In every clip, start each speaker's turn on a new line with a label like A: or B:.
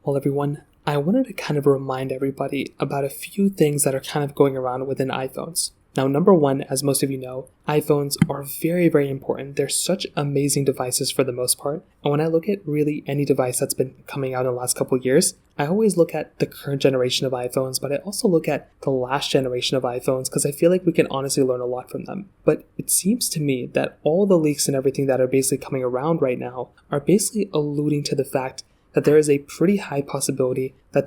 A: Well, everyone, I wanted to kind of remind everybody about a few things that are kind of going around within iPhones. Now, number one, as most of you know, iPhones are very, very important. They're such amazing devices for the most part. And when I look at really any device that's been coming out in the last couple of years, I always look at the current generation of iPhones, but I also look at the last generation of iPhones because I feel like we can honestly learn a lot from them. But it seems to me that all the leaks and everything that are basically coming around right now are basically alluding to the fact that there is a pretty high possibility that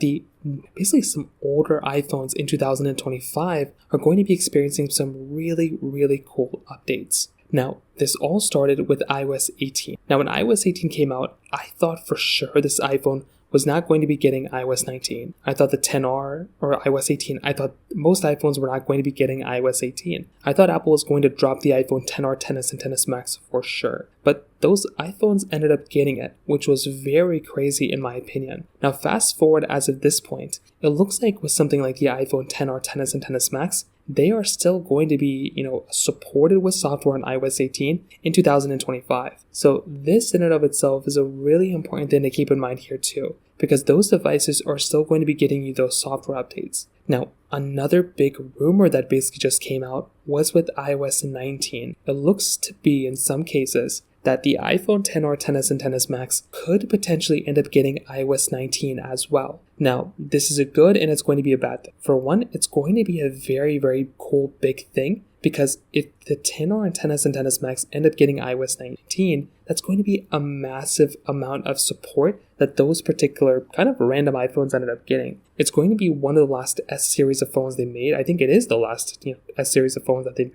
A: basically some older iPhones in 2025 are going to be experiencing some really, really cool updates. Now, this all started with iOS 18. Now, when iOS 18 came out, I thought for sure this iPhone was not going to be getting iOS 19. I thought the XR or iOS 18, I thought most iPhones were not going to be getting iOS 18. I thought Apple was going to drop the iPhone XR, XS, and XS Max for sure. But those iPhones ended up getting it, which was very crazy in my opinion. Now fast forward as of this point, it looks like with something like the iPhone XR, XS, and XS Max, they are still going to be, supported with software on iOS 18 in 2025. So this in and of itself is a really important thing to keep in mind here too, because those devices are still going to be getting you those software updates. Now, another big rumor that basically just came out was with iOS 19. It looks to be, in some cases, that the iPhone XR, XS, and XS Max could potentially end up getting iOS 19 as well. Now, this is a good and it's going to be a bad thing. For one, it's going to be a very, very cool big thing because if the XR and XS and XS Max end up getting iOS 19, that's going to be a massive amount of support that those particular kind of random iPhones ended up getting. It's going to be one of the last S series of phones they made. I think it is the last S series of phones that they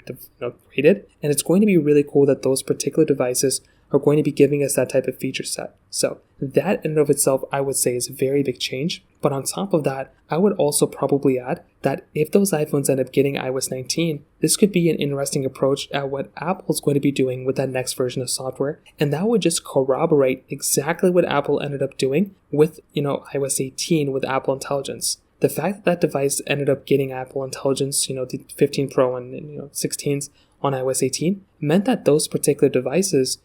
A: created. And it's going to be really cool that those particular devices are going to be giving us that type of feature set. So that in and of itself, I would say is a very big change. But on top of that, I would also probably add that if those iPhones end up getting iOS 19, this could be an interesting approach at what Apple's going to be doing with that next version of software. And that would just corroborate exactly what Apple ended up doing with, iOS 18 with Apple Intelligence. The fact that that device ended up getting Apple Intelligence, the 15 Pro and 16s on iOS 18 meant that those particular devices,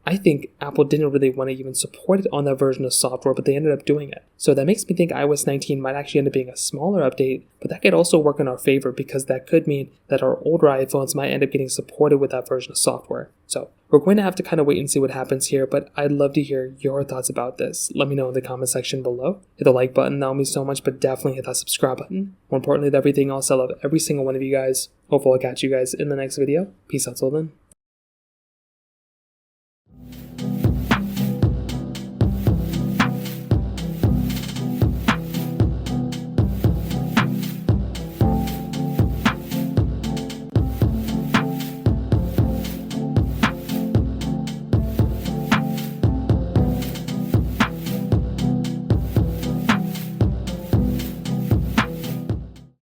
A: I think Apple didn't really want to even support it on that version of software, but they ended up doing it. So that makes me think iOS 19 might actually end up being a smaller update, but that could also work in our favor because that could mean that our older iPhones might end up getting supported with that version of software. So we're going to have to kind of wait and see what happens here, but I'd love to hear your thoughts about this. Let me know in the comment section below. Hit the like button, that would mean so much, but definitely hit that subscribe button. More importantly than everything else, I love every single one of you guys. Hopefully I'll catch you guys in the next video. Peace out till then.